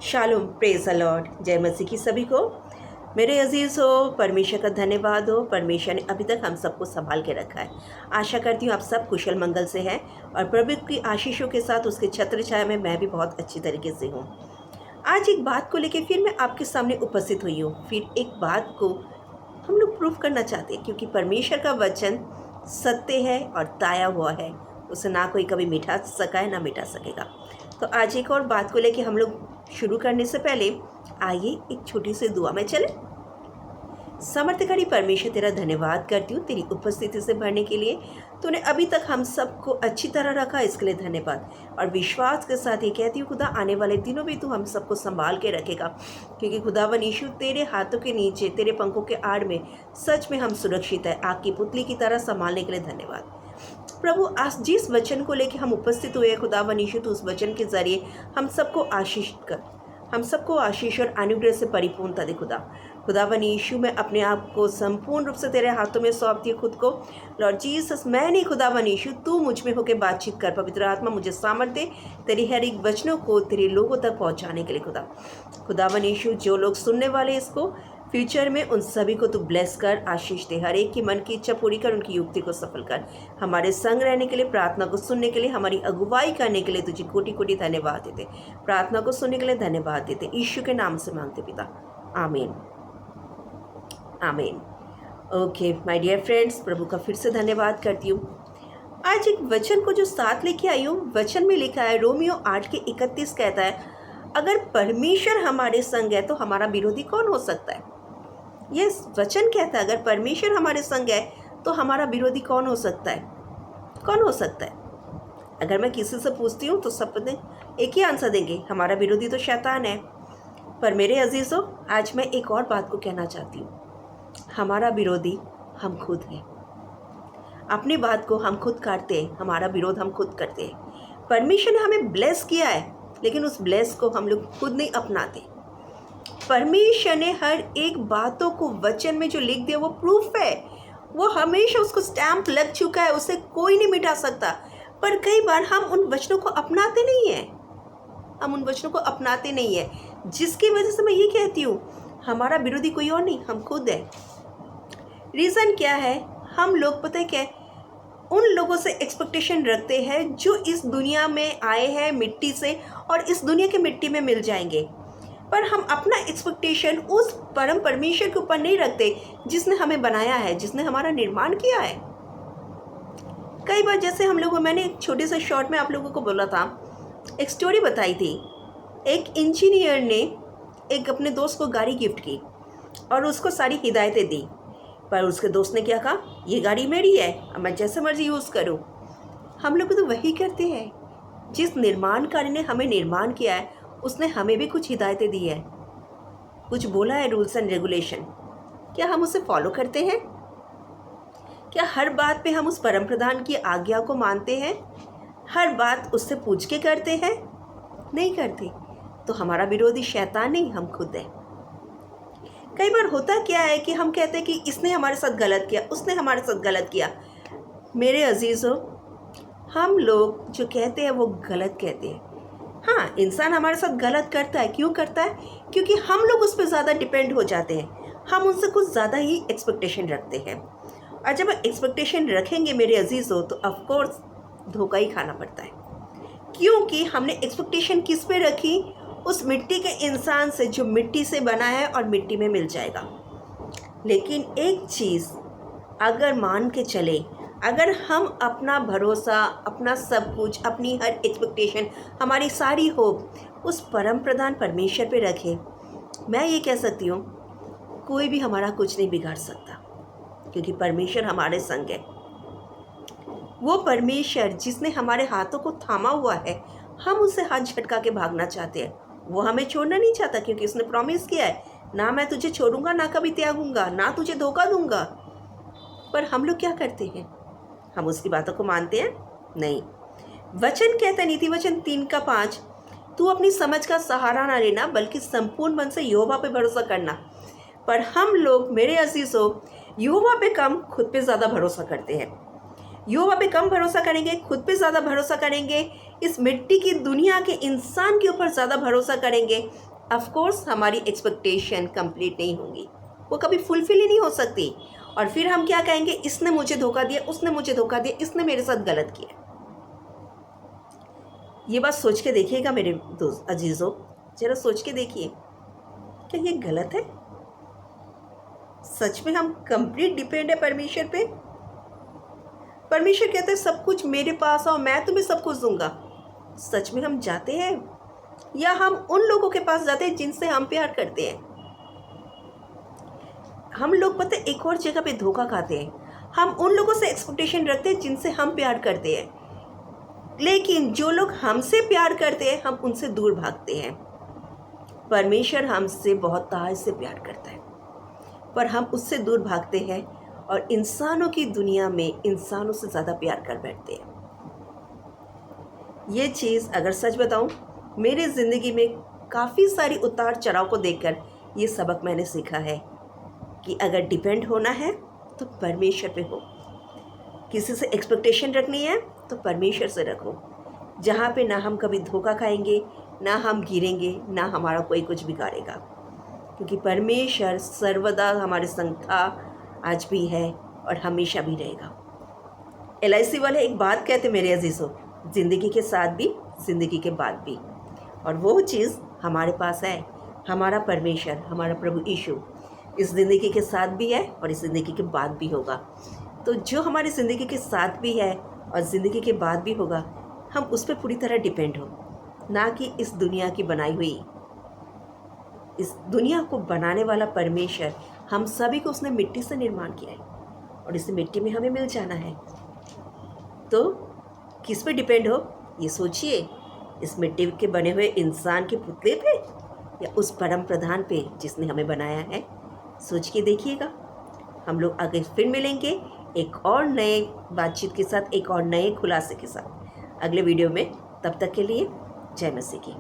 Shalom, praise the Lord, जय मसीह की सभी को। मेरे अजीज़ हो, परमेश्वर का धन्यवाद हो। परमेश्वर ने अभी तक हम सबको संभाल के रखा है। आशा करती हूँ आप सब कुशल मंगल से हैं और प्रभु की आशीषों के साथ उसके छत्र छाया में मैं भी बहुत अच्छी तरीके से हूँ। आज एक बात को लेकर फिर मैं आपके सामने उपस्थित हुई हूँ। फिर एक बात को हम लोग प्रूफ करना चाहते हैं, क्योंकि परमेश्वर का वचन सत्य है और ताया हुआ है। उसे ना कोई कभी मिटा सका है ना मिटा सकेगा। तो आज एक और बात को लेकर हम लोग शुरू करने से पहले आइए एक छोटी सी दुआ में चलें। समर्थकारी परमेश्वर, तेरा धन्यवाद करती हूँ तेरी उपस्थिति से भरने के लिए। तूने अभी तक हम सबको अच्छी तरह रखा, इसके लिए धन्यवाद। और विश्वास के साथ ये कहती हूँ खुदा, आने वाले दिनों भी तू हम सबको संभाल के रखेगा, क्योंकि खुदावन यीशु तेरे हाथों के नीचे, तेरे पंखों के आड़ में सच में हम सुरक्षित है। आग की पुतली की तरह संभालने के लिए धन्यवाद प्रभु। आज जिस वचन को लेकर हम उपस्थित हुए खुदावन यीशु, तो उस वचन के जरिए हम सबको आशीष कर, हम सबको आशीष और अनुग्रह से परिपूर्णता दे। खुदावन यीशु, मैं अपने आप को संपूर्ण रूप से तेरे हाथों में सौंपती हूँ खुद को। लॉर्ड जीसस, मैं नहीं खुदावन यीशु, तू मुझ में होकर बातचीत कर। पवित्र आत्मा मुझे सामर्थ्य दे तेरी हर एक वचनों को तेरे लोगों तक पहुँचाने के लिए। खुदावन यीशु, जो लोग सुनने वाले इसको फ्यूचर में, उन सभी को तू ब्लेस कर, आशीष दे। हर एक की मन की इच्छा पूरी कर, उनकी युक्ति को सफल कर। हमारे संग रहने के लिए, प्रार्थना को सुनने के लिए, हमारी अगुवाई करने के लिए तुझे कोटि कोटि धन्यवाद देते। प्रार्थना को सुनने के लिए धन्यवाद देते। यीशु के नाम से मांगते पिता, आमीन आमीन। ओके माय डियर फ्रेंड्स, प्रभु का फिर से धन्यवाद करती हूँ। आज एक वचन को जो साथ लेके आई हूँ, वचन में लिखा है रोमियो 8:31 कहता है, अगर परमेश्वर हमारे संग है तो हमारा विरोधी कौन हो सकता है। ये वचन कहता है, अगर परमेश्वर हमारे संग है तो हमारा विरोधी कौन हो सकता है। कौन हो सकता है? अगर मैं किसी से पूछती हूँ तो सब एक ही आंसर देंगे, हमारा विरोधी तो शैतान है। पर मेरे अजीज़ों, आज मैं एक और बात को कहना चाहती हूँ, हमारा विरोधी हम खुद हैं। अपनी बात को हम खुद काटते हैं, हमारा विरोध हम खुद करते हैं। परमेश्वर ने हमें ब्लेस किया है, लेकिन उस ब्लेस को हम लोग खुद नहीं अपनाते। परमेश्वर ने हर एक बातों को वचन में जो लिख दिया वो प्रूफ है, वो हमेशा उसको स्टैंप लग चुका है, उसे कोई नहीं मिटा सकता। पर कई बार हम उन वचनों को अपनाते नहीं हैं, हम उन वचनों को अपनाते नहीं हैं, जिसकी वजह से मैं ये कहती हूँ, हमारा विरोधी कोई और नहीं, हम खुद है। रीज़न क्या है? हम लोग पता है क्या, उन लोगों से एक्सपेक्टेशन रखते हैं जो इस दुनिया में आए हैं मिट्टी से और इस दुनिया के मिट्टी में मिल जाएंगे। पर हम अपना एक्सपेक्टेशन उस परम परमेश्वर के ऊपर नहीं रखते जिसने हमें बनाया है, जिसने हमारा निर्माण किया है। कई बार जैसे हम लोगों, मैंने एक छोटे से शॉर्ट में आप लोगों को बोला था, एक स्टोरी बताई थी। एक इंजीनियर ने एक अपने दोस्त को गाड़ी गिफ्ट की और उसको सारी हिदायतें दी, पर उसके दोस्त ने क्या कहा, ये गाड़ी मेरी है, अब मैं जैसे मर्जी यूज़ करूँ। हम लोग तो वही करते हैं। जिस निर्माणकारी ने हमें निर्माण किया है, उसने हमें भी कुछ हिदायतें दी है, कुछ बोला है, रूल्स एंड रेगुलेशन। क्या हम उसे फॉलो करते हैं? क्या हर बात पे हम उस परम प्रधान की आज्ञा को मानते हैं? हर बात उससे पूछ के करते हैं? नहीं करते। तो हमारा विरोधी शैतान नहीं, हम खुद हैं। कई बार होता क्या है कि हम कहते हैं कि इसने हमारे साथ गलत किया, उसने हमारे साथ गलत किया। मेरे अजीज़ों, हम लोग जो कहते हैं वो गलत कहते हैं। हाँ, इंसान हमारे साथ गलत करता है। क्यों करता है? क्योंकि हम लोग उस पर ज़्यादा डिपेंड हो जाते हैं, हम उनसे कुछ ज़्यादा ही एक्सपेक्टेशन रखते हैं। और जब एक्सपेक्टेशन रखेंगे मेरे अजीज़ों, तो ऑफकोर्स धोखा ही खाना पड़ता है, क्योंकि हमने एक्सपेक्टेशन किस पे रखी? उस मिट्टी के इंसान से जो मिट्टी से बना है और मिट्टी में मिल जाएगा। लेकिन एक चीज़ अगर मान के चले, अगर हम अपना भरोसा, अपना सब कुछ, अपनी हर एक्सपेक्टेशन, हमारी सारी होप उस परम प्रधान परमेश्वर पे रखें, मैं ये कह सकती हूँ, कोई भी हमारा कुछ नहीं बिगाड़ सकता, क्योंकि परमेश्वर हमारे संग है। वो परमेश्वर जिसने हमारे हाथों को थामा हुआ है, हम उससे हाथ झटका के भागना चाहते हैं। वो हमें छोड़ना नहीं चाहता, क्योंकि उसने प्रॉमिस किया है, ना मैं तुझे छोड़ूंगा, ना कभी त्यागूंगा, ना तुझे धोखा दूंगा। पर हम लोग क्या करते हैं? हम उसकी बातों को मानते हैं? नहीं। वचन कहता है, नीति वचन 3:5, तू अपनी समझ का सहारा ना लेना, बल्कि संपूर्ण मन से यहोवा पे भरोसा करना। पर हम लोग मेरे अजीज़ों, यहोवा पे कम, खुद पे ज़्यादा भरोसा करते हैं। यहोवा पे कम भरोसा करेंगे, खुद पे ज़्यादा भरोसा करेंगे, इस मिट्टी की दुनिया के इंसान के ऊपर ज़्यादा भरोसा करेंगे, ऑफ कोर्स हमारी एक्सपेक्टेशन कंप्लीट नहीं होंगी, वो कभी फुलफिल ही नहीं हो सकती। और फिर हम क्या कहेंगे, इसने मुझे धोखा दिया, उसने मुझे धोखा दिया, इसने मेरे साथ गलत किया। ये बात सोच के देखिएगा मेरे दोस्त अजीज़ों, ज़रा सोच के देखिए, क्या ये गलत है? सच में हम कंप्लीट डिपेंड है परमेश्वर पे। परमेश्वर कहते हैं सब कुछ मेरे पास आओ, मैं तुम्हें सब कुछ दूंगा। सच में हम जाते हैं, या हम उन लोगों के पास जाते हैं जिनसे हम प्यार करते हैं? हम लोग पता है एक और जगह पे धोखा खाते हैं। हम उन लोगों से एक्सपेक्टेशन रखते हैं जिनसे हम प्यार करते हैं, लेकिन जो लोग हमसे प्यार करते हैं हम उनसे दूर भागते हैं। परमेश्वर हमसे बहुत ताज से प्यार करता है, पर हम उससे दूर भागते हैं और इंसानों की दुनिया में इंसानों से ज़्यादा प्यार कर बैठते हैं। ये चीज़ अगर सच बताऊं, मेरी ज़िंदगी में काफ़ी सारी उतार चढ़ाव को देखकर ये सबक मैंने सीखा है कि अगर डिपेंड होना है तो परमेश्वर पे हो, किसी से एक्सपेक्टेशन रखनी है तो परमेश्वर से रखो, जहाँ पे ना हम कभी धोखा खाएंगे, ना हम गिरेंगे, ना हमारा कोई कुछ बिगाड़ेगा, क्योंकि परमेश्वर सर्वदा हमारे संग था, आज भी है और हमेशा भी रहेगा। LIC वाले एक बात कहते मेरे अजीज़ों, ज़िंदगी के साथ भी ज़िंदगी के बाद भी, और वो चीज़ हमारे पास है। हमारा परमेश्वर, हमारा प्रभु यीशु इस ज़िंदगी के साथ भी है और इस ज़िंदगी के बाद भी होगा। तो जो हमारी ज़िंदगी के साथ भी है और ज़िंदगी के बाद भी होगा, हम उस पर पूरी तरह डिपेंड हो, ना कि इस दुनिया की बनाई हुई। इस दुनिया को बनाने वाला परमेश्वर, हम सभी को उसने मिट्टी से निर्माण किया है और इस मिट्टी में हमें मिल जाना है। तो किस पे डिपेंड हो ये सोचिए, इस मिट्टी के बने हुए इंसान के पुतले पे या उस परम प्रधान पे जिसने हमें बनाया है? सोच के देखिएगा। हम लोग आगे फिर मिलेंगे एक और नए बातचीत के साथ, एक और नए खुलासे के साथ अगले वीडियो में। तब तक के लिए जय मसीह की।